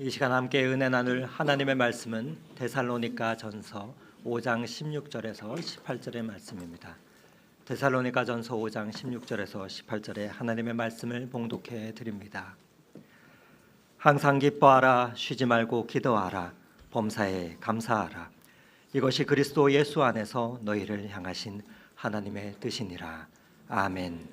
이 시간 함께 은혜 나눌 하나님의 말씀은 데살로니가 전서 5장 16절에서 18절의 말씀입니다. 데살로니가 전서 5장 16절에서 18절의 하나님의 말씀을 봉독해 드립니다. 항상 기뻐하라, 쉬지 말고 기도하라, 범사에 감사하라. 이것이 그리스도 예수 안에서 너희를 향하신 하나님의 뜻이니라. 아멘.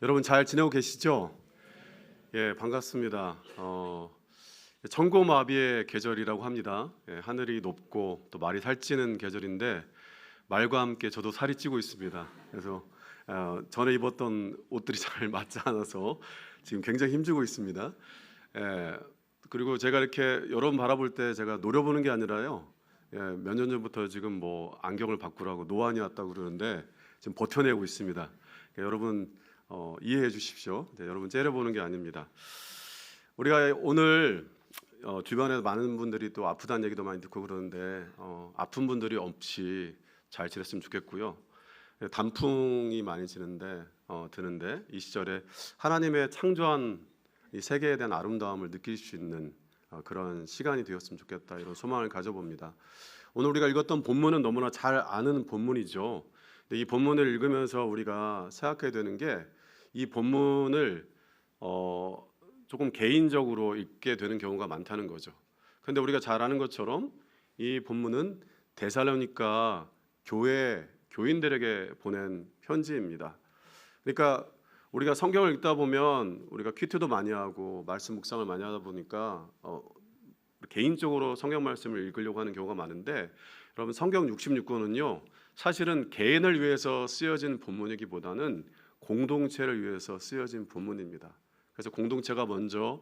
여러분 잘 지내고 계시죠? 예, 반갑습니다. 천고마비의 계절이라고 합니다. 하늘이 높고 또 말이 살찌는 계절인데 말과 함께 저도 살이 찌고 있습니다. 그래서 전에 입었던 옷들이 잘 맞지 않아서 지금 굉장히 힘주고 있습니다. 그리고 제가 이렇게 여러분 바라볼 때 제가 노려보는 게 아니라요. 몇 년 전부터 지금 뭐 안경을 바꾸라고 노안이 왔다고 그러는데 지금 버텨내고 있습니다. 여러분 이해해 주십시오. 여러분 째려보는 게 아닙니다. 우리가 오늘 주변에 많은 분들이 또 아프다는 얘기도 많이 듣고 그러는데 아픈 분들이 없이 잘 지냈으면 좋겠고요. 단풍이 많이 드는데 이 시절에 하나님의 창조한 이 세계에 대한 아름다움을 느낄 수 있는 그런 시간이 되었으면 좋겠다, 이런 소망을 가져봅니다. 오늘 우리가 읽었던 본문은 너무나 잘 아는 본문이죠. 이 본문을 읽으면서 우리가 생각해야 되는 게 이 본문을 조금 개인적으로 읽게 되는 경우가 많다는 거죠. 그런데 우리가 잘 아는 것처럼 이 본문은 데살로니가 교인들에게 보낸 편지입니다. 그러니까 우리가 성경을 읽다 보면 우리가 퀴트도 많이 하고 말씀 묵상을 많이 하다 보니까 개인적으로 성경 말씀을 읽으려고 하는 경우가 많은데, 여러분 성경 66권은요 사실은 개인을 위해서 쓰여진 본문이기보다는 공동체를 위해서 쓰여진 본문입니다. 그래서 공동체가 먼저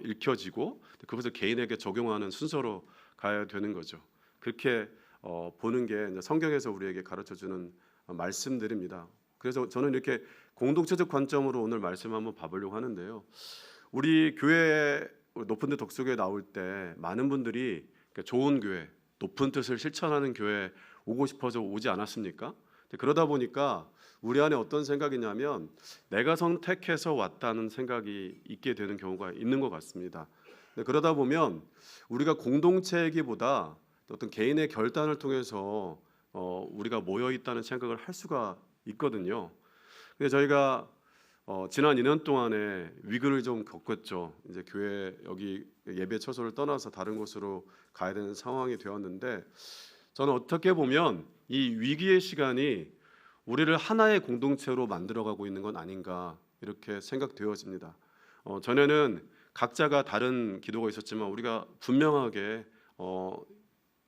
읽혀지고 그것을 개인에게 적용하는 순서로 가야 되는 거죠. 그렇게 보는 게 이제 성경에서 우리에게 가르쳐주는 말씀들입니다. 그래서 저는 이렇게 공동체적 관점으로 오늘 말씀 한번 봐보려고 하는데요. 우리 교회 높은 데 독서교회 나올 때 많은 분들이 좋은 교회, 높은 뜻을 실천하는 교회 오고 싶어서 오지 않았습니까? 그러다 보니까 우리 안에 어떤 생각이냐면 내가 선택해서 왔다는 생각이 있게 되는 경우가 있는 것 같습니다. 그러다 보면 우리가 공동체이기보다 어떤 개인의 결단을 통해서 우리가 모여 있다는 생각을 할 수가 있거든요. 근데 저희가 지난 2년 동안에 위기를 좀 겪었죠. 이제 교회 여기 예배 처소를 떠나서 다른 곳으로 가야 되는 상황이 되었는데, 저는 어떻게 보면 이 위기의 시간이 우리를 하나의 공동체로 만들어가고 있는 건 아닌가, 이렇게 생각되어집니다. 전에는 각자가 다른 기도가 있었지만 우리가 분명하게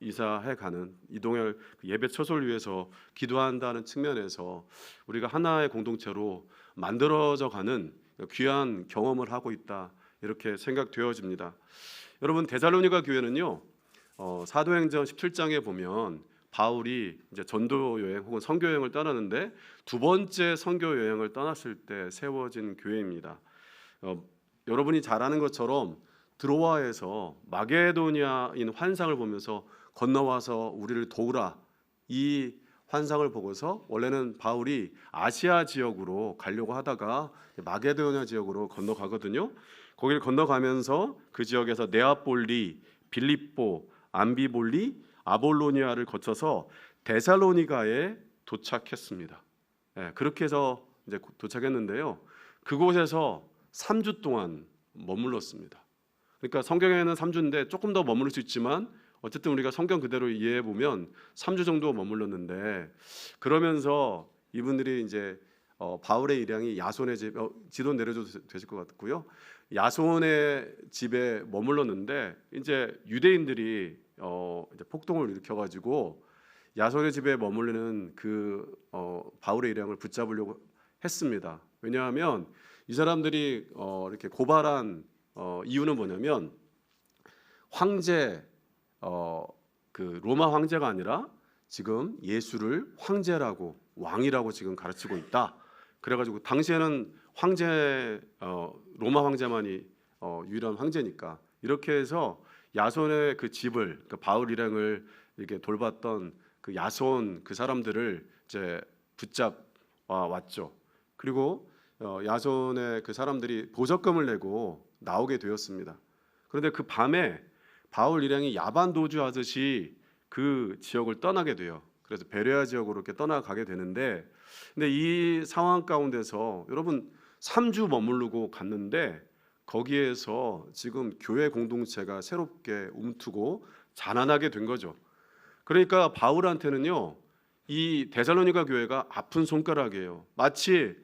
이동할 예배 처소를 위해서 기도한다는 측면에서 우리가 하나의 공동체로 만들어져가는 귀한 경험을 하고 있다, 이렇게 생각되어집니다. 여러분 데살로니가 교회는요 사도행전 17장에 보면 바울이 이제 전도 여행 혹은 선교 여행을 떠나는데 두 번째 선교 여행을 떠났을 때 세워진 교회입니다. 여러분이 잘 아는 것처럼 드로아에서 마게도니아인 환상을 보면서 건너와서 우리를 도우라, 이 환상을 보고서 원래는 바울이 아시아 지역으로 가려고 하다가 마게도니아 지역으로 건너가거든요. 거기를 건너가면서 그 지역에서 네아폴리, 빌립보, 암비볼리, 아볼로니아를 거쳐서 데살로니가에 도착했습니다. 그렇게 해서 이제 도착했는데요. 그곳에서 3주 동안 머물렀습니다. 그러니까 성경에는 3주인데 조금 더 머무를 수 있지만 어쨌든 우리가 성경 그대로 이해해 보면 3주 정도 머물렀는데, 그러면서 이분들이 이제 바울의 일행이 야손의 집, 지도 내려줘도 되실 것 같고요. 야손의 집에 머물렀는데 이제 유대인들이 이제 폭동을 일으켜가지고 야손의 집에 머무르는 그 바울의 일행을 붙잡으려고 했습니다. 왜냐하면 이 사람들이 이렇게 고발한 이유는 뭐냐면 황제 그 로마 황제가 아니라 지금 예수를 황제라고, 왕이라고 지금 가르치고 있다. 그래가지고 당시에는 황제 로마 황제만이 유일한 황제니까 이렇게 해서 야손의 그 집을, 그 바울 일행을 이렇게 돌봤던 그 그 야손 그 사람들을 이제 붙잡아 왔죠. 그리고 야손의 그 사람들이 보적금을 내고 나오게 되었습니다. 그런데 그 밤에 바울 일행이 야반 도주하듯이 그 지역을 떠나게 돼요. 그래서 베레아 지역으로 이렇게 떠나가게 되는데, 근데 이 상황 가운데서 여러분 3주 머무르고 갔는데 거기에서 지금 교회 공동체가 새롭게 움트고 자라나게 된 거죠. 그러니까 바울한테는요, 이 데살로니가 교회가 아픈 손가락이에요. 마치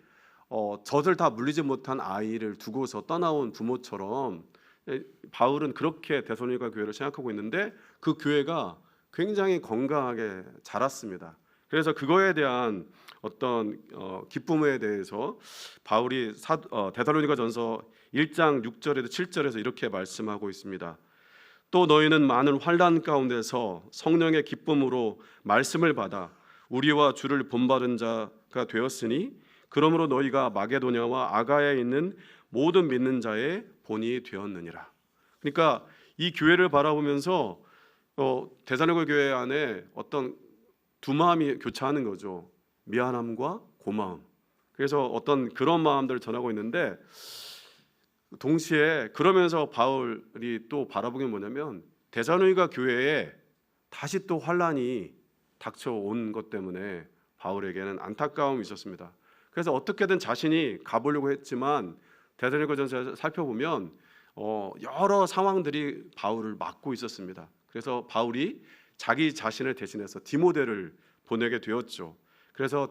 젖을 다 물리지 못한 아이를 두고서 떠나온 부모처럼 바울은 그렇게 데살로니가 교회를 생각하고 있는데 그 교회가 굉장히 건강하게 자랐습니다. 그래서 그거에 대한 어떤 기쁨에 대해서 바울이 데살로니가전서 1장 6절에도 7절에서 이렇게 말씀하고 있습니다. 또 너희는 많은 환난 가운데서 성령의 기쁨으로 말씀을 받아 우리와 주를 본받은 자가 되었으니 그러므로 너희가 마게도냐와 아가야에 있는 모든 믿는 자의 본이 되었느니라. 그러니까 이 교회를 바라보면서 데살로니가 교회 안에 어떤 두 마음이 교차하는 거죠. 미안함과 고마움. 그래서 어떤 그런 마음들을 전하고 있는데, 동시에 그러면서 바울이 또 바라보는 게 뭐냐면 데살로니가 교회에 다시 또 환란이 닥쳐온 것 때문에 바울에게는 안타까움이 있었습니다. 그래서 어떻게든 자신이 가보려고 했지만 데살로니가전서를 살펴보면 여러 상황들이 바울을 막고 있었습니다. 그래서 바울이 자기 자신을 대신해서 디모데를 보내게 되었죠. 그래서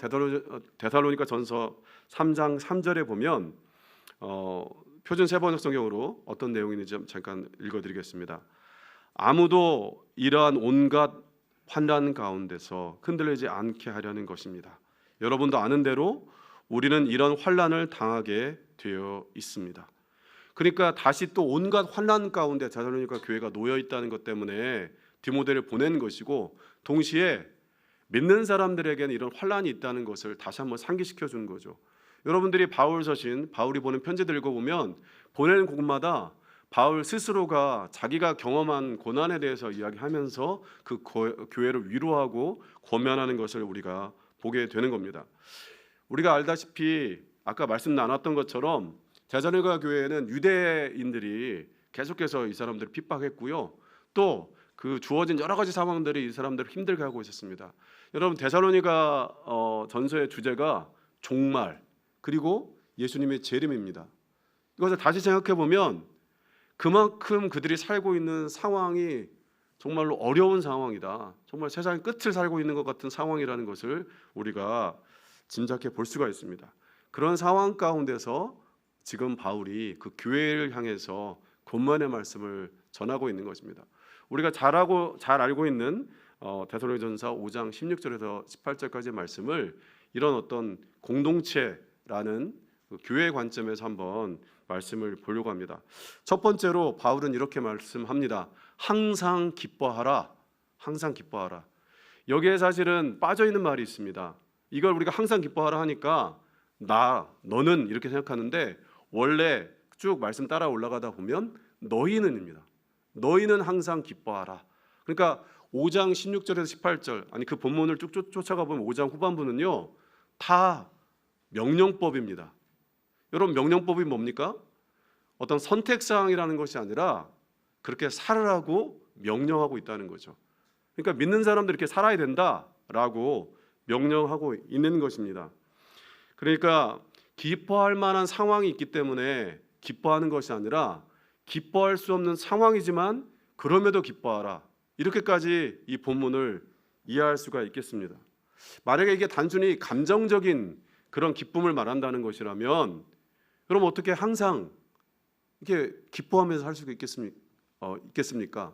데살로니가전서 3장 3절에 보면 표준 세번역 성경으로 어떤 내용인지 잠깐 읽어드리겠습니다. 아무도 이러한 온갖 환난 가운데서 흔들리지 않게 하려는 것입니다. 여러분도 아는 대로 우리는 이런 환난을 당하게 되어 있습니다. 그러니까 다시 또 온갖 환난 가운데 데살로니가 교회가 놓여 있다는 것 때문에 디모데를 보낸 것이고, 동시에 믿는 사람들에게는 이런 환난이 있다는 것을 다시 한번 상기시켜 주는 거죠. 여러분들이 바울 서신, 바울이 보낸 편지들 읽어보면 보내는 곳마다 바울 스스로가 자기가 경험한 고난에 대해서 이야기하면서 그 교회를 위로하고 권면하는 것을 우리가 보게 되는 겁니다. 우리가 알다시피 아까 말씀 나눴던 것처럼 데살로니가 교회에는 유대인들이 계속해서 이 사람들을 핍박했고요. 또 그 주어진 여러 가지 상황들이 이 사람들을 힘들게 하고 있었습니다. 여러분 데살로니가 전서의 주제가 종말 그리고 예수님의 재림입니다. 이것을 다시 생각해 보면 그만큼 그들이 살고 있는 상황이 정말로 어려운 상황이다. 정말 세상의 끝을 살고 있는 것 같은 상황이라는 것을 우리가 짐작해 볼 수가 있습니다. 그런 상황 가운데서 지금 바울이 그 교회를 향해서 권면의 말씀을 전하고 있는 것입니다. 우리가 잘 알고 있는 데살로니가전서 5장 16절에서 18절까지의 말씀을 이런 어떤 공동체라는 그 교회의 관점에서 한번 말씀을 보려고 합니다. 첫 번째로 바울은 이렇게 말씀합니다. 항상 기뻐하라. 항상 기뻐하라. 여기에 사실은 빠져 있는 말이 있습니다. 이걸 우리가 항상 기뻐하라 하니까 너는 이렇게 생각하는데, 원래 쭉 말씀 따라 올라가다 보면 너희는입니다. 너희는 항상 기뻐하라. 그러니까 5장 16절에서 18절, 아니 그 본문을 쭉 쫓아가 보면 5장 후반부는요 다 명령법입니다. 여러분, 명령법이 뭡니까? 어떤 선택사항이라는 것이 아니라 그렇게 살으라고 명령하고 있다는 거죠. 그러니까 믿는 사람들이 이렇게 살아야 된다라고 명령하고 있는 것입니다. 그러니까 기뻐할 만한 상황이 있기 때문에 기뻐하는 것이 아니라 기뻐할 수 없는 상황이지만 그럼에도 기뻐하라. 이렇게까지 이 본문을 이해할 수가 있겠습니다. 만약에 이게 단순히 감정적인 그런 기쁨을 말한다는 것이라면 여러분 어떻게 항상 이렇게 기뻐하면서 할 수가 있겠습니까?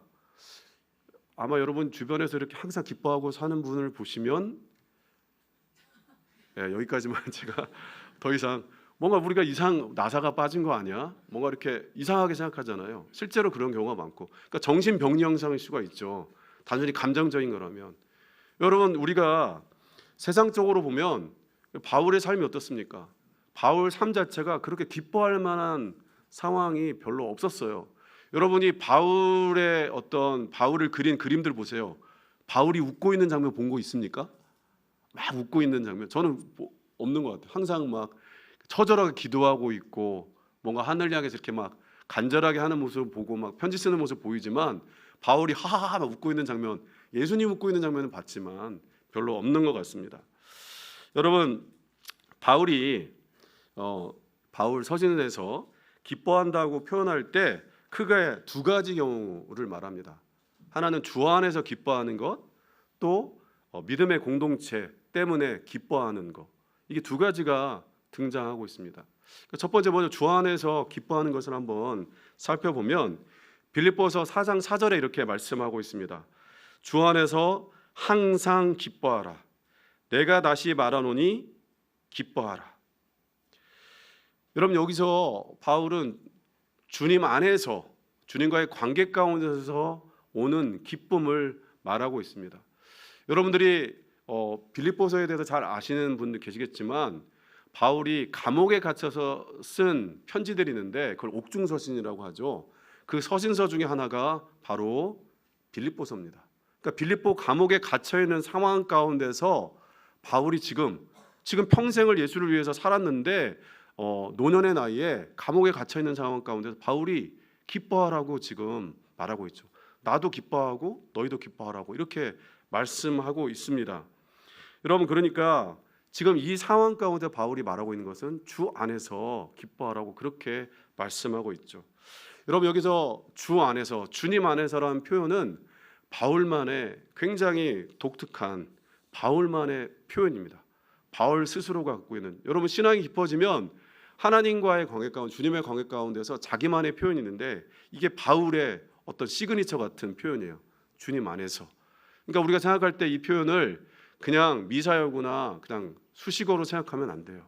아마 여러분 주변에서 이렇게 항상 기뻐하고 사는 분을 보시면 여기까지만 제가 더 이상 뭔가 우리가 나사가 빠진 거 아니야? 뭔가 이렇게 이상하게 생각하잖아요. 실제로 그런 경우가 많고, 그러니까 정신병리 현상일 수가 있죠. 단순히 감정적인 거라면. 여러분, 우리가 세상적으로 보면 바울의 삶이 어떻습니까? 바울 삶 자체가 그렇게 기뻐할 만한 상황이 별로 없었어요. 여러분이 바울을 그린 그림들 보세요. 바울이 웃고 있는 장면 본 거 있습니까? 막 웃고 있는 장면 저는 없는 것 같아요. 항상 막 처절하게 기도하고 있고 뭔가 하늘 향해서 이렇게 막 간절하게 하는 모습을 보고 막 편지 쓰는 모습 보이지만 바울이 하하하 막 웃고 있는 장면, 예수님 웃고 있는 장면은 봤지만 별로 없는 것 같습니다. 여러분, 바울이 바울 서신에서 기뻐한다고 표현할 때 크게 두 가지 경우를 말합니다. 하나는 주 안에서 기뻐하는 것, 또 믿음의 공동체 때문에 기뻐하는 것. 이게 두 가지가 등장하고 있습니다. 첫 번째 먼저 주 안에서 기뻐하는 것을 한번 살펴보면 빌립보서 4장 4절에 이렇게 말씀하고 있습니다. 주 안에서 항상 기뻐하라. 내가 다시 말하노니 기뻐하라. 여러분, 여기서 바울은 주님 안에서 주님과의 관계 가운데서 오는 기쁨을 말하고 있습니다. 여러분들이 빌립보서에 대해서 잘 아시는 분들 계시겠지만 바울이 감옥에 갇혀서 쓴 편지들이 있는데 그걸 옥중서신이라고 하죠. 그 서신서 중에 하나가 바로 빌립보서입니다. 그러니까 빌립보 감옥에 갇혀 있는 상황 가운데서 바울이 지금 평생을 예수를 위해서 살았는데 노년의 나이에 감옥에 갇혀 있는 상황 가운데서 바울이 기뻐하라고 지금 말하고 있죠. 나도 기뻐하고 너희도 기뻐하라고 이렇게 말씀하고 있습니다. 여러분, 그러니까 지금 이 상황 가운데 바울이 말하고 있는 것은 주 안에서 기뻐하라고 그렇게 말씀하고 있죠. 여러분, 여기서 주 안에서, 주님 안에서라는 표현은 바울만의 굉장히 독특한 바울만의 표현입니다. 바울 스스로가 갖고 있는, 여러분 신앙이 깊어지면 하나님과의 관계 가운데, 주님의 관계 가운데서 자기만의 표현이 있는데 이게 바울의 어떤 시그니처 같은 표현이에요. 주님 안에서. 그러니까 우리가 생각할 때 이 표현을 그냥 미사여구나 그냥 수식어로 생각하면 안 돼요.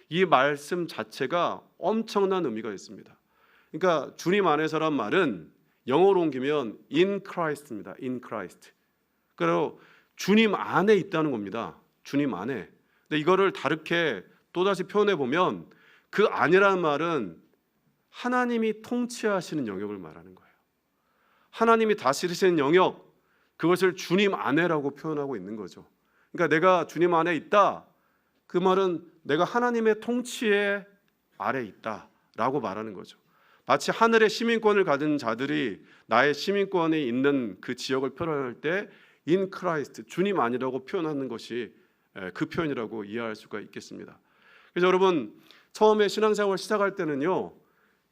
이 말씀 자체가 엄청난 의미가 있습니다. 그러니까 주님 안에서란 말은 영어로 옮기면 in Christ입니다. in Christ. 그리고 주님 안에 있다는 겁니다. 주님 안에. 근데 이거를 다르게 또다시 표현해 보면 그 안이라는 말은 하나님이 통치하시는 영역을 말하는 거예요. 하나님이 다스리시는 영역, 그것을 주님 안에라고 표현하고 있는 거죠. 그러니까 내가 주님 안에 있다, 그 말은 내가 하나님의 통치의 아래 있다라고 말하는 거죠. 마치 하늘의 시민권을 가진 자들이 나의 시민권이 있는 그 지역을 표현할 때 in Christ, 주님 안이라고 표현하는 것이 그 표현이라고 이해할 수가 있겠습니다. 그래서 여러분, 처음에 신앙생활 시작할 때는요,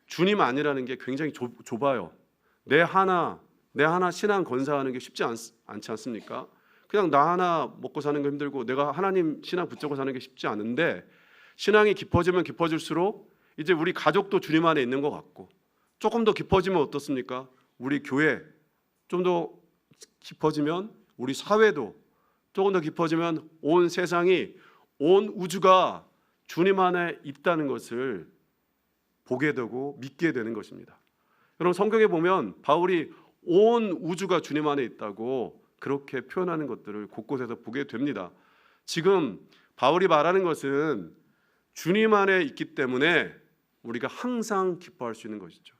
주님 안이라는 게 굉장히 좁아요. 내 하나 신앙 건사하는 게 쉽지 않지 않습니까? 그냥 나 하나 먹고 사는 거 힘들고 내가 하나님 신앙 붙잡고 사는 게 쉽지 않은데, 신앙이 깊어지면 깊어질수록 이제 우리 가족도 주님 안에 있는 것 같고, 조금 더 깊어지면 어떻습니까? 우리 교회, 좀 더 깊어지면 우리 사회도, 조금 더 깊어지면 온 세상이, 온 우주가 주님 안에 있다는 것을 보게 되고 믿게 되는 것입니다. 여러분, 성경에 보면 바울이 온 우주가 주님 안에 있다고 그렇게 표현하는 것들을 곳곳에서 보게 됩니다. 지금 바울이 말하는 것은 주님 안에 있기 때문에 우리가 항상 기뻐할 수 있는 것이죠.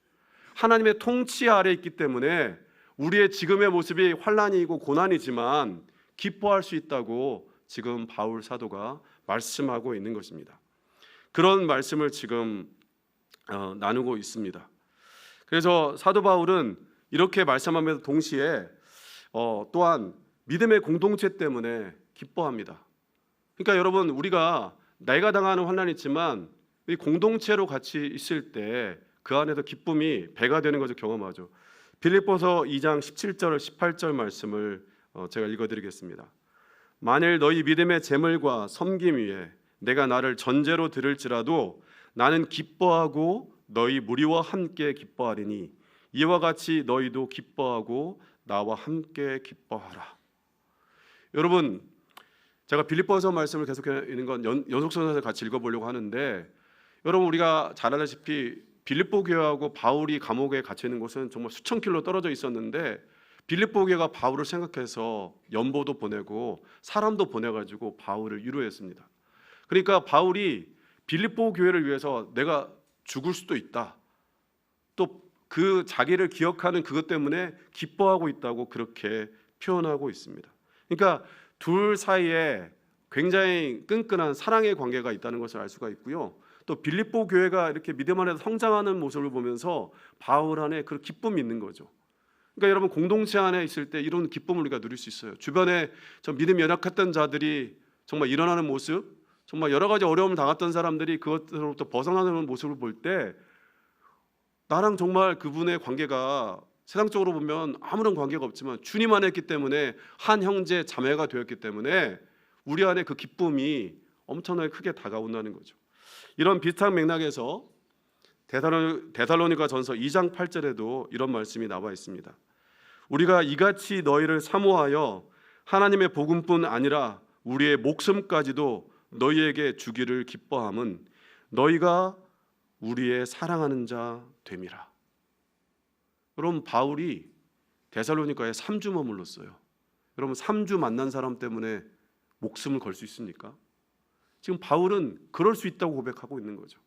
하나님의 통치 아래 있기 때문에 우리의 지금의 모습이 환난이고 고난이지만 기뻐할 수 있다고 지금 바울 사도가 말씀하고 있는 것입니다. 그런 말씀을 지금 나누고 있습니다. 그래서 사도 바울은 이렇게 말씀하면서 동시에 또한 믿음의 공동체 때문에 기뻐합니다. 그러니까 여러분, 우리가 내가 당하는 환난이 있지만 이 공동체로 같이 있을 때 그 안에서 기쁨이 배가 되는 것을 경험하죠. 빌립보서 2장 17절 18절 말씀을 제가 읽어드리겠습니다. 만일 너희 믿음의 재물과 섬김 위에 내가 나를 전제로 들을지라도 나는 기뻐하고 너희 무리와 함께 기뻐하리니 이와 같이 너희도 기뻐하고 나와 함께 기뻐하라. 여러분, 제가 빌립보서 말씀을 계속해 있는 건 연속선에서 같이 읽어보려고 하는데, 여러분, 우리가 잘 알다시피 빌립보 교회하고 바울이 감옥에 갇혀 있는 곳은 정말 수천 킬로 떨어져 있었는데 빌립보 교회가 바울을 생각해서 연보도 보내고 사람도 보내가지고 바울을 위로했습니다. 그러니까 바울이 빌립보 교회를 위해서 내가 죽을 수도 있다, 또 그 자기를 기억하는 그것 때문에 기뻐하고 있다고 그렇게 표현하고 있습니다. 그러니까 둘 사이에 굉장히 끈끈한 사랑의 관계가 있다는 것을 알 수가 있고요. 또 빌립보 교회가 이렇게 믿음 안에서 성장하는 모습을 보면서 바울 안에 그 기쁨이 있는 거죠. 그러니까 여러분 공동체 안에 있을 때 이런 기쁨을 우리가 누릴 수 있어요. 주변에 좀 믿음이 연약했던 자들이 정말 일어나는 모습, 정말 여러 가지 어려움을 당했던 사람들이 그것으로부터 벗어나는 모습을 볼 때 나랑 정말 그분의 관계가 세상적으로 보면 아무런 관계가 없지만 주님 안에 있기 때문에 한 형제 자매가 되었기 때문에 우리 안에 그 기쁨이 엄청나게 크게 다가온다는 거죠. 이런 비슷한 맥락에서 데살로니가 전서 2장 8절에도 이런 말씀이 나와 있습니다. 우리가 이같이 너희를 사모하여 하나님의 복음뿐 아니라 우리의 목숨까지도 너희에게 주기를 기뻐함은 너희가 우리의 사랑하는 자 됨이라. 여러분 바울이 데살로니가에 3주 머물렀어요. 여러분 3주 만난 사람 때문에 목숨을 걸 수 있습니까? 지금 바울은 그럴 수 있다고 고백하고 있는 거죠.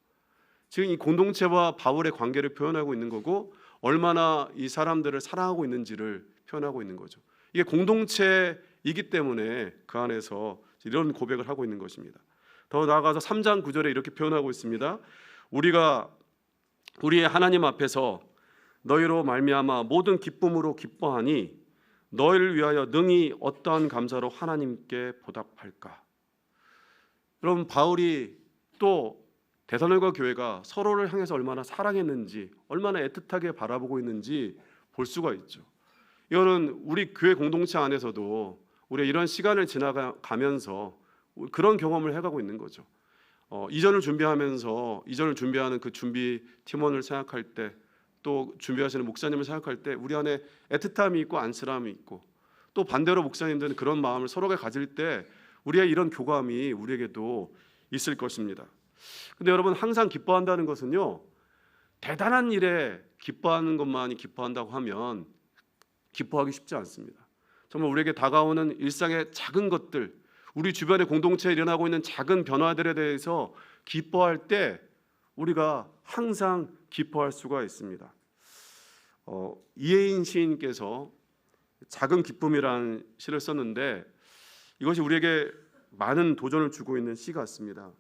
지금 이 공동체와 바울의 관계를 표현하고 있는 거고 얼마나 이 사람들을 사랑하고 있는지를 표현하고 있는 거죠. 이게 공동체이기 때문에 그 안에서 이런 고백을 하고 있는 것입니다. 더 나아가서 3장 9절에 이렇게 표현하고 있습니다. 우리가 우리의 하나님 앞에서 너희로 말미암아 모든 기쁨으로 기뻐하니 너희를 위하여 능히 어떠한 감사로 하나님께 보답할까. 여러분 바울이 또 데살로니가 교회가 서로를 향해서 얼마나 사랑했는지 얼마나 애틋하게 바라보고 있는지 볼 수가 있죠. 이거는 우리 교회 공동체 안에서도 우리가 이런 시간을 지나가면서 그런 경험을 해가고 있는 거죠. 이전을 준비하는 그 준비 팀원을 생각할 때 또 준비하시는 목사님을 생각할 때 우리 안에 애틋함이 있고 안쓰람이 있고 또 반대로 목사님들은 그런 마음을 서로가 가질 때 우리의 이런 교감이 우리에게도 있을 것입니다. 근데 여러분 항상 기뻐한다는 것은요 대단한 일에 기뻐하는 것만이 기뻐한다고 하면 기뻐하기 쉽지 않습니다. 정말 우리에게 다가오는 일상의 작은 것들, 우리 주변의 공동체에 일어나고 있는 작은 변화들에 대해서 기뻐할 때 우리가 항상 기뻐할 수가 있습니다. 이혜인 시인께서 작은 기쁨이라는 시를 썼는데 이것이 우리에게 많은 도전을 주고 있는 시 같습니다.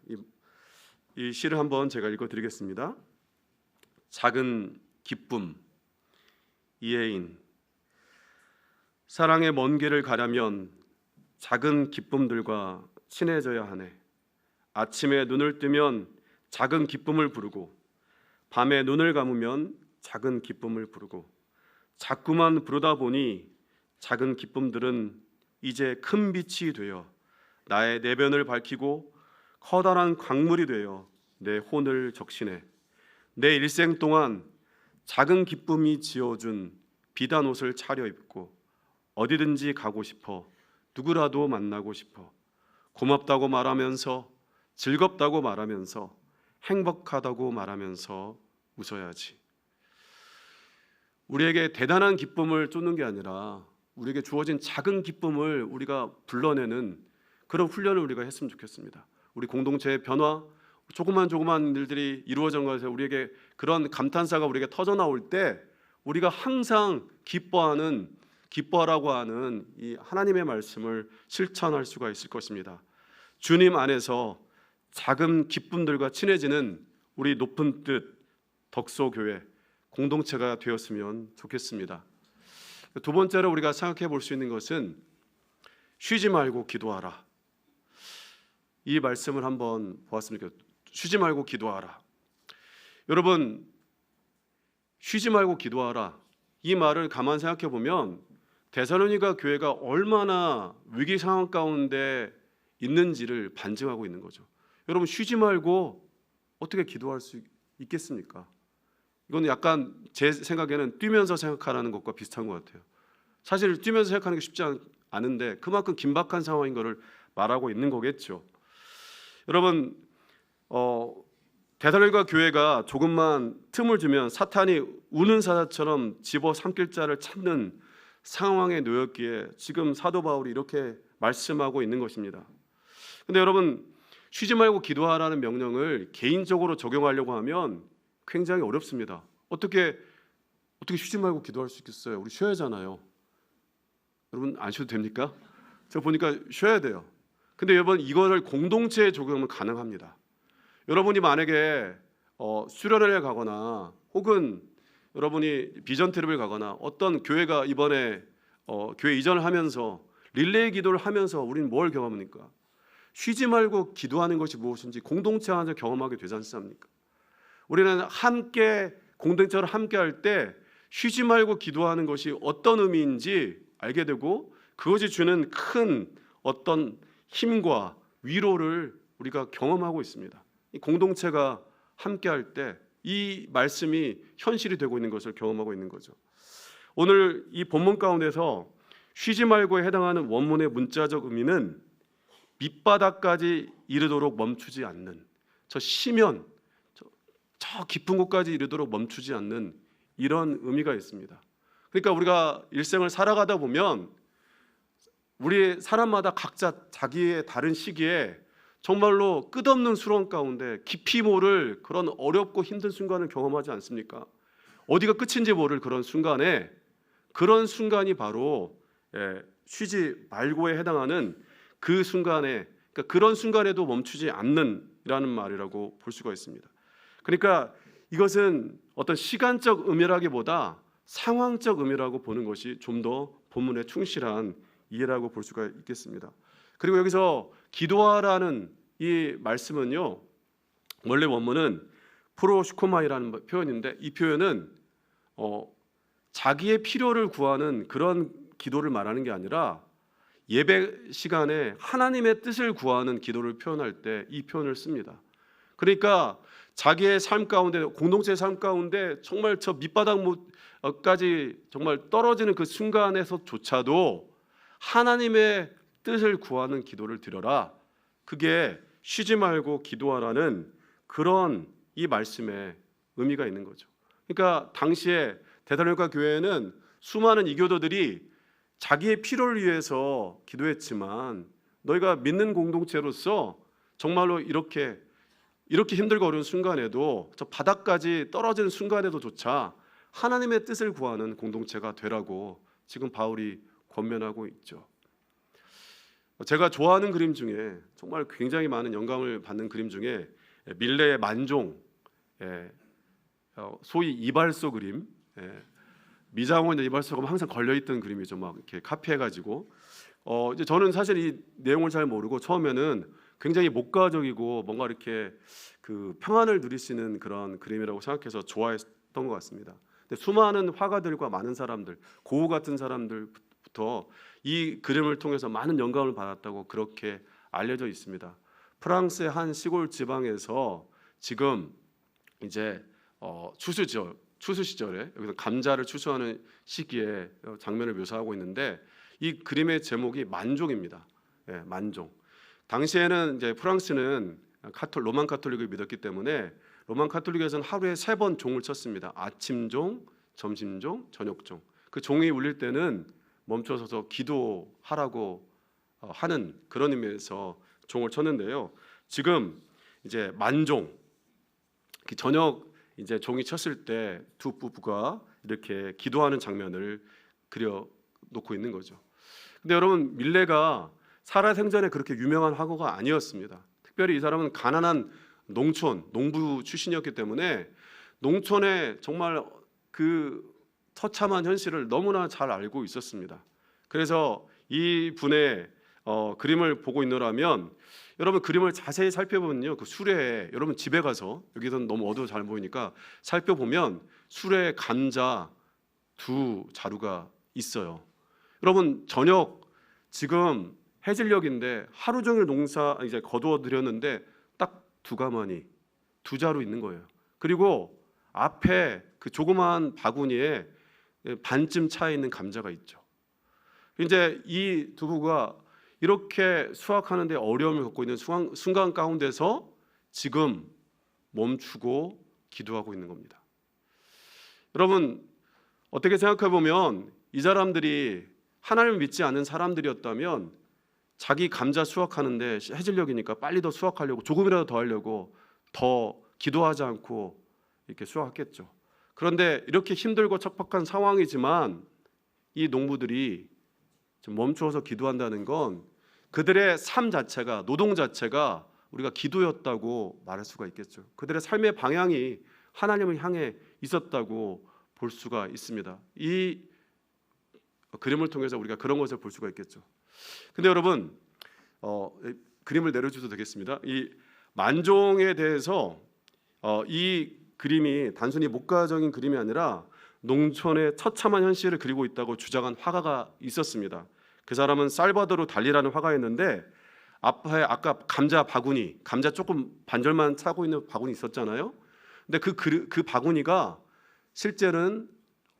이 시를 한번 제가 읽어드리겠습니다. 작은 기쁨, 이혜인. 사랑의 먼 길을 가려면 작은 기쁨들과 친해져야 하네. 아침에 눈을 뜨면 작은 기쁨을 부르고 밤에 눈을 감으면 작은 기쁨을 부르고 자꾸만 부르다 보니 작은 기쁨들은 이제 큰 빛이 되어 나의 내면을 밝히고 커다란 광물이 되어 내 혼을 적시네. 내 일생 동안 작은 기쁨이 지어준 비단 옷을 차려입고 어디든지 가고 싶어 누구라도 만나고 싶어 고맙다고 말하면서 즐겁다고 말하면서 행복하다고 말하면서 웃어야지. 우리에게 대단한 기쁨을 쫓는 게 아니라 우리에게 주어진 작은 기쁨을 우리가 불러내는 그런 훈련을 우리가 했으면 좋겠습니다. 우리 공동체의 변화, 조그만 일들이 이루어진 것에 우리에게 그런 감탄사가 우리에게 터져 나올 때 우리가 항상 기뻐하라고 하는 이 하나님의 말씀을 실천할 수가 있을 것입니다. 주님 안에서 작은 기쁨들과 친해지는 우리 높은 뜻 덕소교회 공동체가 되었으면 좋겠습니다. 두 번째로 우리가 생각해 볼 수 있는 것은 쉬지 말고 기도하라. 이 말씀을 한번 보았습니다. 쉬지 말고 기도하라. 여러분 쉬지 말고 기도하라. 이 말을 가만 생각해 보면 데살로니가 교회가 얼마나 위기 상황 가운데 있는지를 반증하고 있는 거죠. 여러분 쉬지 말고 어떻게 기도할 수 있겠습니까? 이건 약간 제 생각에는 뛰면서 생각하라는 것과 비슷한 것 같아요. 사실 뛰면서 생각하는 게 쉽지 않은데 그만큼 긴박한 상황인 것을 말하고 있는 거겠죠. 여러분 데살로니가 교회가 조금만 틈을 주면 사탄이 우는 사자처럼 집어삼킬 자를 찾는 상황에 놓였기에 지금 사도 바울이 이렇게 말씀하고 있는 것입니다. 근데 여러분 쉬지 말고 기도하라는 명령을 개인적으로 적용하려고 하면 굉장히 어렵습니다. 어떻게 쉬지 말고 기도할 수 있겠어요? 우리 쉬어야 하잖아요. 여러분 안 쉬어도 됩니까? 제가 보니까 쉬어야 돼요. 근데 여러분 이거를 공동체에 적용하면 가능합니다. 여러분이 만약에 수련회를 가거나 혹은 여러분이 비전 트립을 가거나 어떤 교회가 이번에 교회 이전을 하면서 릴레이 기도를 하면서 우리는 뭘 경험합니까? 쉬지 말고 기도하는 것이 무엇인지 공동체 안에서 경험하게 되지 않습니까? 우리는 함께 공동체를 함께 할 때 쉬지 말고 기도하는 것이 어떤 의미인지 알게 되고 그것이 주는 큰 어떤 힘과 위로를 우리가 경험하고 있습니다. 이 공동체가 함께 할 때 이 말씀이 현실이 되고 있는 것을 경험하고 있는 거죠. 오늘 이 본문 가운데서 쉬지 말고에 해당하는 원문의 문자적 의미는 밑바닥까지 이르도록 멈추지 않는, 저 심연, 저 깊은 곳까지 이르도록 멈추지 않는 이런 의미가 있습니다. 그러니까 우리가 일생을 살아가다 보면 우리 사람마다 각자 자기의 다른 시기에 정말로 끝없는 수렁 가운데 깊이 모를 그런 어렵고 힘든 순간을 경험하지 않습니까? 어디가 끝인지 모를 그런 순간에 그런 순간이 바로 쉬지 말고에 해당하는 그 순간에, 그러니까 그런 순간에도 멈추지 않는이라는 말이라고 볼 수가 있습니다. 그러니까 이것은 어떤 시간적 의미라기보다 상황적 의미라고 보는 것이 좀 더 본문에 충실한 이해라고 볼 수가 있겠습니다. 그리고 여기서 기도하라는 이 말씀은요, 원래 원문은 프로슈코마이라는 표현인데 이 표현은 자기의 필요를 구하는 그런 기도를 말하는 게 아니라 예배 시간에 하나님의 뜻을 구하는 기도를 표현할 때 이 표현을 씁니다. 그러니까 자기의 삶 가운데, 공동체의 삶 가운데 정말 저 밑바닥까지 정말 떨어지는 그 순간에서조차도 하나님의 뜻을 구하는 기도를 드려라. 그게 쉬지 말고 기도하라는 그런 이 말씀에 의미가 있는 거죠. 그러니까 당시에 데살로니가 교회에는 수많은 이교도들이 자기의 필요를 위해서 기도했지만 너희가 믿는 공동체로서 정말로 이렇게 힘들고 어려운 순간에도 저 바닥까지 떨어지는 순간에도조차 하나님의 뜻을 구하는 공동체가 되라고 지금 바울이 권면하고 있죠. 제가 좋아하는 그림 중에 정말 굉장히 많은 영감을 받는 그림 중에 밀레의 만종, 소위 이발소 그림, 미장원 이발소가 항상 걸려있던 그림이죠. 막 이렇게 카피해가지고 이제 저는 사실 이 내용을 잘 모르고 처음에는 굉장히 목가적이고 뭔가 이렇게 그 평안을 누리시는 그런 그림이라고 생각해서 좋아했던 것 같습니다. 근데 수많은 화가들과 많은 사람들, 고우 같은 사람들부터 이 그림을 통해서 많은 영감을 받았다고 그렇게 알려져 있습니다. 프랑스의 한 시골 지방에서 지금 이제 추수 시절에 여기서 감자를 추수하는 시기에 장면을 묘사하고 있는데 이 그림의 제목이 만종입니다. 만종. 당시에는 이제 프랑스는 로만 카톨릭을 믿었기 때문에 로만 카톨릭에서는 하루에 3번 종을 쳤습니다. 아침종, 점심종, 저녁종. 그 종이 울릴 때는 멈춰서서 기도하라고 하는 그런 의미에서 종을 쳤는데요. 지금 이제 만종, 저녁 이제 종이 쳤을 때 두 부부가 이렇게 기도하는 장면을 그려 놓고 있는 거죠. 근데 여러분 밀레가 살아생전에 그렇게 유명한 화가가 아니었습니다. 특별히 이 사람은 가난한 농부 출신이었기 때문에 농촌의 정말 그 처참한 현실을 너무나 잘 알고 있었습니다. 그래서 이 분의 그림을 보고 있노라면 여러분 그림을 자세히 살펴보면요, 그 수레에 여러분 집에 가서 여기서는 너무 어두워 잘 보이니까 살펴보면 수레에 감자 2 자루가 있어요. 여러분 저녁 지금 해질녘인데 하루 종일 농사 이제 거두어 드렸는데 딱 2가마니 2 자루 있는 거예요. 그리고 앞에 그 조그마한 바구니에 반쯤 차 있는 감자가 있죠. 이제 이 두 부부가 이렇게 수확하는데 어려움을 겪고 있는 순간 가운데서 지금 멈추고 기도하고 있는 겁니다. 여러분 어떻게 생각해 보면 이 사람들이 하나님을 믿지 않는 사람들이었다면 자기 감자 수확하는데 해질녘이니까 빨리 더 수확하려고 조금이라도 더 하려고 더 기도하지 않고 이렇게 수확했겠죠. 그런데 이렇게 힘들고 척박한 상황이지만 이 농부들이 좀 멈추어서 기도한다는 건 그들의 삶 자체가, 노동 자체가 우리가 기도였다고 말할 수가 있겠죠. 그들의 삶의 방향이 하나님을 향해 있었다고 볼 수가 있습니다. 이 그림을 통해서 우리가 그런 것을 볼 수가 있겠죠. 근데 여러분, 그림을 내려주셔도 되겠습니다. 이 만종에 대해서 이 그림이 단순히 목가적인 그림이 아니라 농촌의 처참한 현실을 그리고 있다고 주장한 화가가 있었습니다. 그 사람은 살바도르 달리라는 화가였는데 앞에 아까 감자 바구니, 감자 조금 반절만 차고 있는 바구니 있었잖아요. 근데 그 바구니가 실제는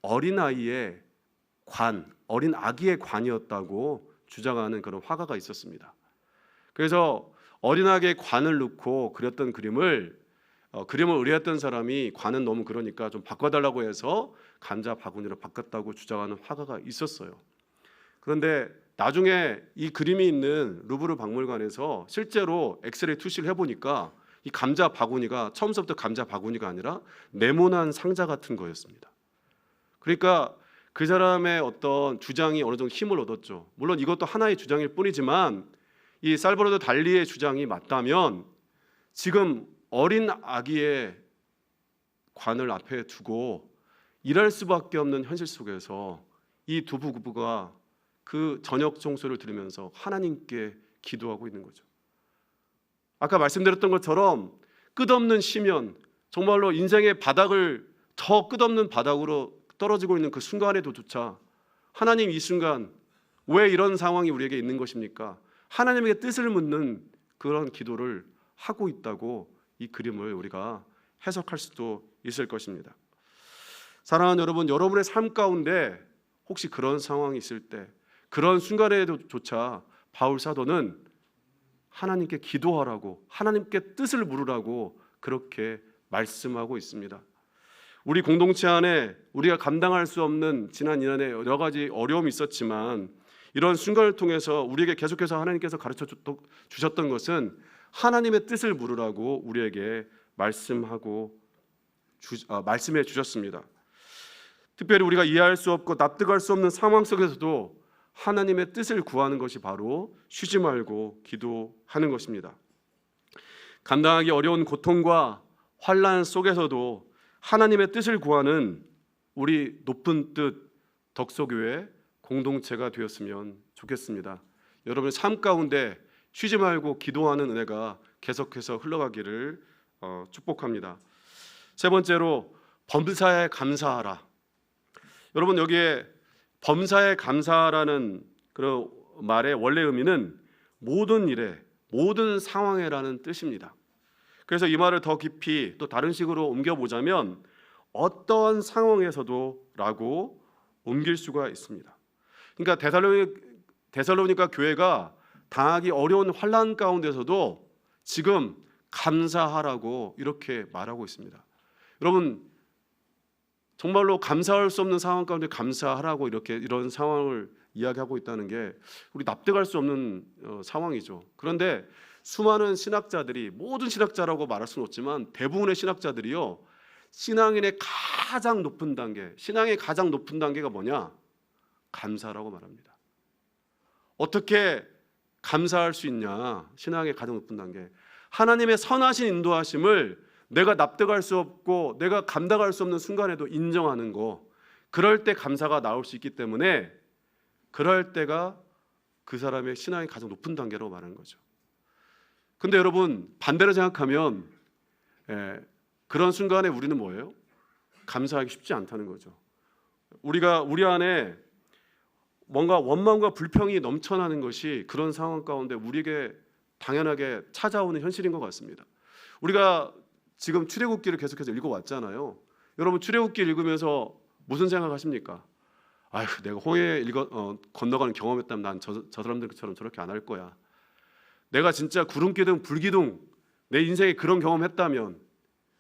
어린 아이의 관, 어린 아기의 관이었다고 주장하는 그런 화가가 있었습니다. 그래서 어린 아기의 관을 넣고 그렸던 그림을 의뢰했던 사람이 관은 너무 그러니까 좀 바꿔달라고 해서 감자 바구니로 바꿨다고 주장하는 화가가 있었어요. 그런데 나중에 이 그림이 있는 루브르 박물관에서 실제로 엑스레이 투시를 해보니까 이 감자 바구니가 처음부터 감자 바구니가 아니라 네모난 상자 같은 거였습니다. 그러니까 그 사람의 어떤 주장이 어느 정도 힘을 얻었죠. 물론 이것도 하나의 주장일 뿐이지만 이 살바도르 달리의 주장이 맞다면 지금 어린 아기의 관을 앞에 두고 일할 수밖에 없는 현실 속에서 이 두 부부가 그 저녁 종소리를 들으면서 하나님께 기도하고 있는 거죠. 아까 말씀드렸던 것처럼 끝없는 시면, 정말로 인생의 바닥을 저 끝없는 바닥으로 떨어지고 있는 그 순간에도조차 하나님, 이 순간 왜 이런 상황이 우리에게 있는 것입니까? 하나님에게 뜻을 묻는 그런 기도를 하고 있다고 이 그림을 우리가 해석할 수도 있을 것입니다. 사랑하는 여러분, 여러분의 삶 가운데 혹시 그런 상황이 있을 때, 그런 순간에도조차 바울 사도는 하나님께 기도하라고, 하나님께 뜻을 물으라고 그렇게 말씀하고 있습니다. 우리 공동체 안에 우리가 감당할 수 없는 지난 2년에 여러 가지 어려움이 있었지만 이런 순간을 통해서 우리에게 계속해서 하나님께서 가르쳐 주셨던 것은 하나님의 뜻을 물으라고 우리에게 말씀해 주셨습니다. 특별히 우리가 이해할 수 없고 납득할 수 없는 상황 속에서도 하나님의 뜻을 구하는 것이 바로 쉬지 말고 기도하는 것입니다. 감당하기 어려운 고통과 환난 속에서도 하나님의 뜻을 구하는 우리 높은 뜻 덕소교회 공동체가 되었으면 좋겠습니다. 여러분의 삶 가운데 쉬지 말고 기도하는 은혜가 계속해서 흘러가기를 축복합니다. 세 번째로 범사에 감사하라. 여러분, 여기에 범사에 감사라는 그런 말의 원래 의미는 모든 일에, 모든 상황에라는 뜻입니다. 그래서 이 말을 더 깊이 또 다른 식으로 옮겨보자면 어떤 상황에서도 라고 옮길 수가 있습니다. 그러니까 데살로니가 교회가 당하기 어려운 환난 가운데서도 지금 감사하라고 이렇게 말하고 있습니다. 여러분, 정말로 감사할 수 없는 상황 가운데 감사하라고 이런 상황을 이야기하고 있다는 게 우리 납득할 수 없는 상황이죠. 그런데 수많은 신학자들이, 모든 신학자라고 말할 수는 없지만 대부분의 신학자들이요, 신앙인의 가장 높은 단계, 신앙의 가장 높은 단계가 뭐냐? 감사라고 말합니다. 어떻게 감사할 수 있냐? 신앙의 가장 높은 단계, 하나님의 선하신 인도하심을 내가 납득할 수 없고 내가 감당할 수 없는 순간에도 인정하는 거, 그럴 때 감사가 나올 수 있기 때문에 그럴 때가 그 사람의 신앙의 가장 높은 단계라고 말하는 거죠. 근데 여러분, 반대로 생각하면 그런 순간에 우리는 뭐예요? 감사하기 쉽지 않다는 거죠. 우리 안에 뭔가 원망과 불평이 넘쳐나는 것이 그런 상황 가운데 우리에게 당연하게 찾아오는 현실인 것 같습니다. 우리가 지금 출애굽기를 계속해서 읽어왔잖아요. 여러분, 출애굽기 읽으면서 무슨 생각하십니까? 아휴, 내가 홍해 건너가는 경험했다면 난 저 사람들처럼 저렇게 안 할 거야. 내가 진짜 구름기둥 불기둥 내 인생에 그런 경험했다면.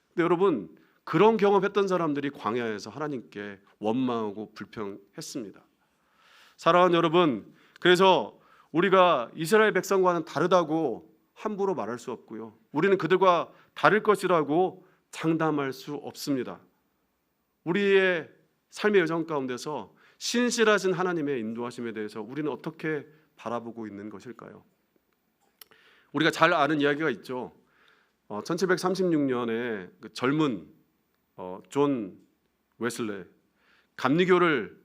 근데 여러분, 그런 경험했던 사람들이 광야에서 하나님께 원망하고 불평했습니다. 사랑하는 여러분, 그래서 우리가 이스라엘 백성과는 다르다고 함부로 말할 수 없고요, 우리는 그들과 다를 것이라고 장담할 수 없습니다. 우리의 삶의 여정 가운데서 신실하신 하나님의 인도하심에 대해서 우리는 어떻게 바라보고 있는 것일까요? 우리가 잘 아는 이야기가 있죠. 1736년에 그 젊은 존 웨슬레, 감리교라는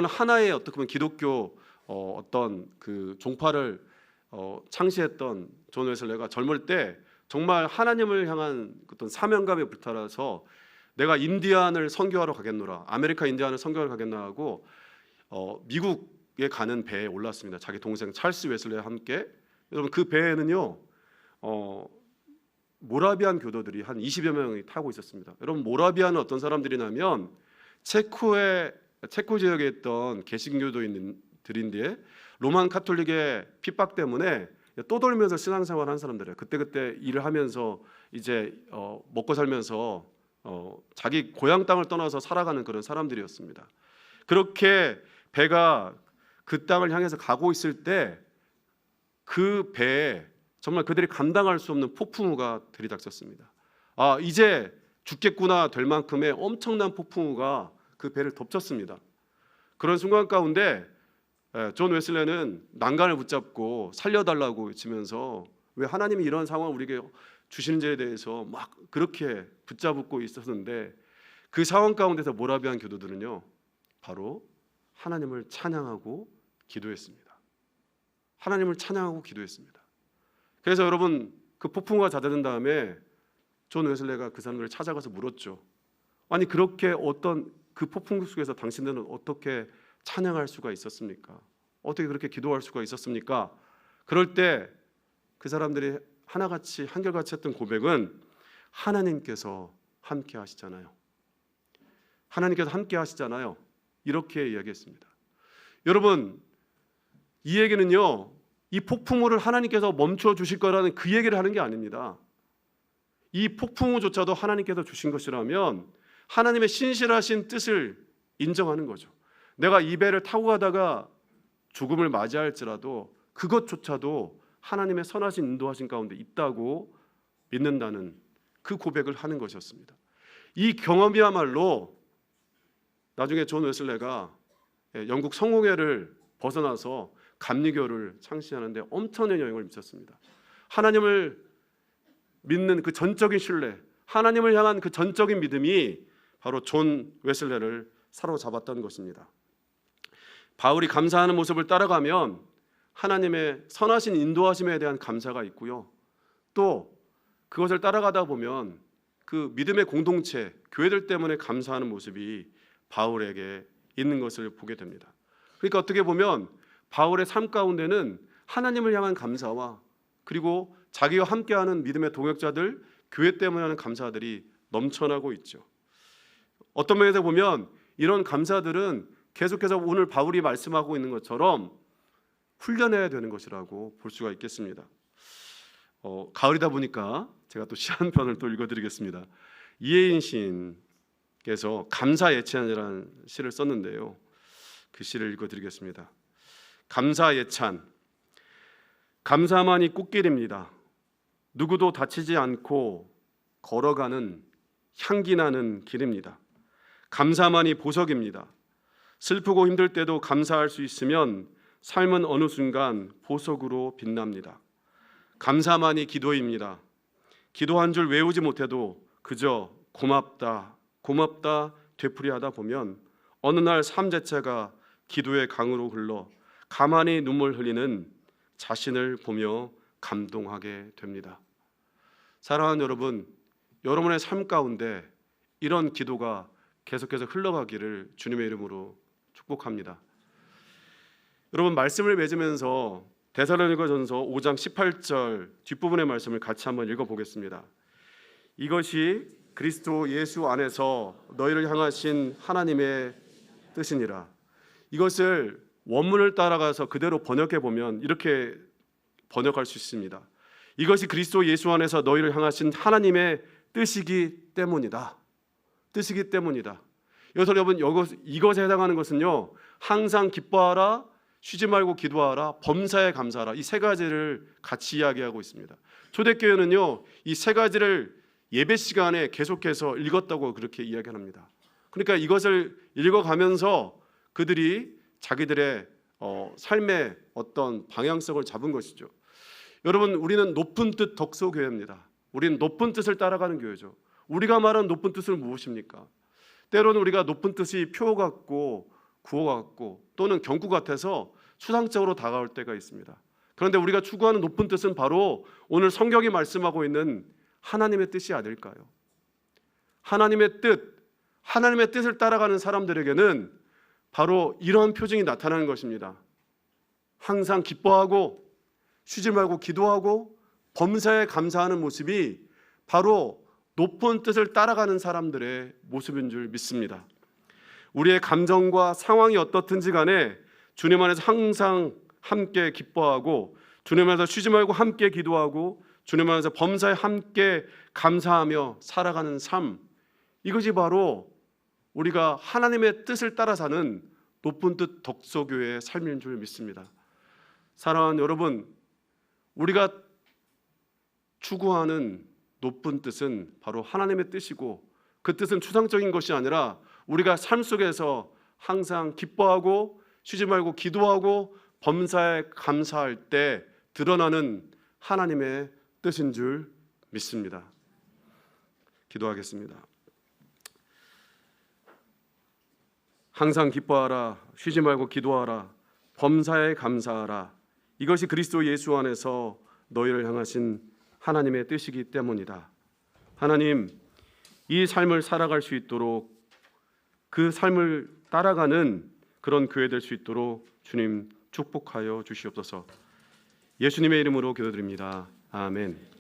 하나의 어떻게 보면 기독교 어떤 그 종파를 창시했던 존 웨슬레가 젊을 때 정말 하나님을 향한 어떤 사명감에 불타라서 내가 인디안을 선교하러 가겠노라, 아메리카 인디안을 선교하러 가겠노라 하고 미국에 가는 배에 올랐습니다. 자기 동생 찰스 웨슬레와 함께. 여러분, 그 배에는요 모라비안 교도들이 한 20여 명이 타고 있었습니다. 여러분, 모라비안은 어떤 사람들이냐면 체코 지역에 있던 개신교도인들인데 로만 카톨릭의 핍박 때문에 떠돌면서 신앙생활하는 사람들이에요. 그때 일을 하면서 이제 먹고 살면서 자기 고향 땅을 떠나서 살아가는 그런 사람들이었습니다. 그렇게 배가 그 땅을 향해서 가고 있을 때 그 배에 정말 그들이 감당할 수 없는 폭풍우가 들이닥쳤습니다. 이제 죽겠구나 될 만큼의 엄청난 폭풍우가 그 배를 덮쳤습니다. 그런 순간 가운데 존 웨슬레는 난간을 붙잡고 살려달라고 외치면서 왜 하나님이 이런 상황을 우리에게 주시는지에 대해서 막 그렇게 붙잡고 있었는데, 그 상황 가운데서 모라비안 교도들은요 바로 하나님을 찬양하고 기도했습니다. 하나님을 찬양하고 기도했습니다. 그래서 여러분, 그 폭풍우가 잦아든 다음에 존 웨슬레가 그 사람들을 찾아가서 물었죠. 아니, 그렇게 어떤 그 폭풍 속에서 당신들은 어떻게 찬양할 수가 있었습니까? 어떻게 그렇게 기도할 수가 있었습니까? 그럴 때 그 사람들이 하나같이 한결같이 했던 고백은 하나님께서 함께 하시잖아요. 하나님께서 함께 하시잖아요. 이렇게 이야기했습니다. 여러분, 이 얘기는요 이 폭풍우를 하나님께서 멈춰 주실 거라는 그 얘기를 하는 게 아닙니다. 이 폭풍우조차도 하나님께서 주신 것이라면 하나님의 신실하신 뜻을 인정하는 거죠. 내가 이 배를 타고 가다가 죽음을 맞이할지라도 그것조차도 하나님의 선하신 인도하신 가운데 있다고 믿는다는 그 고백을 하는 것이었습니다. 이 경험이야말로 나중에 존 웨슬레가 영국 성공회를 벗어나서 감리교를 창시하는데 엄청난 영향을 미쳤습니다. 하나님을 믿는 그 전적인 신뢰, 하나님을 향한 그 전적인 믿음이 바로 존 웨슬레를 사로잡았던 것입니다. 바울이 감사하는 모습을 따라가면 하나님의 선하신 인도하심에 대한 감사가 있고요, 또 그것을 따라가다 보면 그 믿음의 공동체, 교회들 때문에 감사하는 모습이 바울에게 있는 것을 보게 됩니다. 그러니까 어떻게 보면 바울의 삶 가운데는 하나님을 향한 감사와 그리고 자기와 함께하는 믿음의 동역자들, 교회 때문에 하는 감사들이 넘쳐나고 있죠. 어떤 면에서 보면 이런 감사들은 계속해서 오늘 바울이 말씀하고 있는 것처럼 훈련해야 되는 것이라고 볼 수가 있겠습니다. 가을이다 보니까 제가 또 시 한 편을 또 읽어드리겠습니다. 이혜인 시인께서 감사 예찬이라는 시를 썼는데요, 그 시를 읽어드리겠습니다. 감사 예찬. 감사만이 꽃길입니다. 누구도 다치지 않고 걸어가는 향기 나는 길입니다. 감사만이 보석입니다. 슬프고 힘들 때도 감사할 수 있으면 삶은 어느 순간 보석으로 빛납니다. 감사만이 기도입니다. 기도한 줄 외우지 못해도 그저 고맙다, 고맙다 되풀이하다 보면 어느 날 삶 자체가 기도의 강으로 흘러 가만히 눈물 흘리는 자신을 보며 감동하게 됩니다. 사랑하는 여러분, 여러분의 삶 가운데 이런 기도가 계속해서 흘러가기를 주님의 이름으로 축복합니다. 여러분, 말씀을 맺으면서 데살로니가전서 5장 18절 뒷부분의 말씀을 같이 한번 읽어보겠습니다. 이것이 그리스도 예수 안에서 너희를 향하신 하나님의 뜻이니라. 이것을 원문을 따라가서 그대로 번역해 보면 이렇게 번역할 수 있습니다. 이것이 그리스도 예수 안에서 너희를 향하신 하나님의 뜻이기 때문이다. 뜻이기 때문이다. 여기서 여러분, 이것에 해당하는 것은요, 항상 기뻐하라, 쉬지 말고 기도하라, 범사에 감사하라, 이 세 가지를 같이 이야기하고 있습니다. 초대교회는요, 이 세 가지를 예배 시간에 계속해서 읽었다고 그렇게 이야기합니다. 그러니까 이것을 읽어가면서 그들이 자기들의 삶의 어떤 방향성을 잡은 것이죠. 여러분, 우리는 높은 뜻 덕소교회입니다. 우리는 높은 뜻을 따라가는 교회죠. 우리가 말하는 높은 뜻은 무엇입니까? 때로는 우리가 높은 뜻이 표 같고 구호 같고 또는 경구 같아서 수상적으로 다가올 때가 있습니다. 그런데 우리가 추구하는 높은 뜻은 바로 오늘 성경이 말씀하고 있는 하나님의 뜻이 아닐까요? 하나님의 뜻을 따라가는 사람들에게는 바로 이런 표징이 나타나는 것입니다. 항상 기뻐하고 쉬지 말고 기도하고 범사에 감사하는 모습이 바로 높은 뜻을 따라가는 사람들의 모습인 줄 믿습니다. 우리의 감정과 상황이 어떻든지 간에 주님 안에서 항상 함께 기뻐하고 주님 안에서 쉬지 말고 함께 기도하고 주님 안에서 범사에 함께 감사하며 살아가는 삶, 이것이 바로 우리가 하나님의 뜻을 따라 사는 높은 뜻 덕소교회의 삶인 줄 믿습니다. 사랑하는 여러분, 우리가 추구하는 높은 뜻은 바로 하나님의 뜻이고 그 뜻은 추상적인 것이 아니라 우리가 삶 속에서 항상 기뻐하고 쉬지 말고 기도하고 범사에 감사할 때 드러나는 하나님의 뜻인 줄 믿습니다. 기도하겠습니다. 항상 기뻐하라, 쉬지 말고 기도하라, 범사에 감사하라. 이것이 그리스도 예수 안에서 너희를 향하신 하나님의 뜻이기 때문이다. 하나님, 이 삶을 살아갈 수 있도록 그 삶을 따라가는 그런 교회 될 수 있도록 주님 축복하여 주시옵소서. 예수님의 이름으로 기도드립니다. 아멘.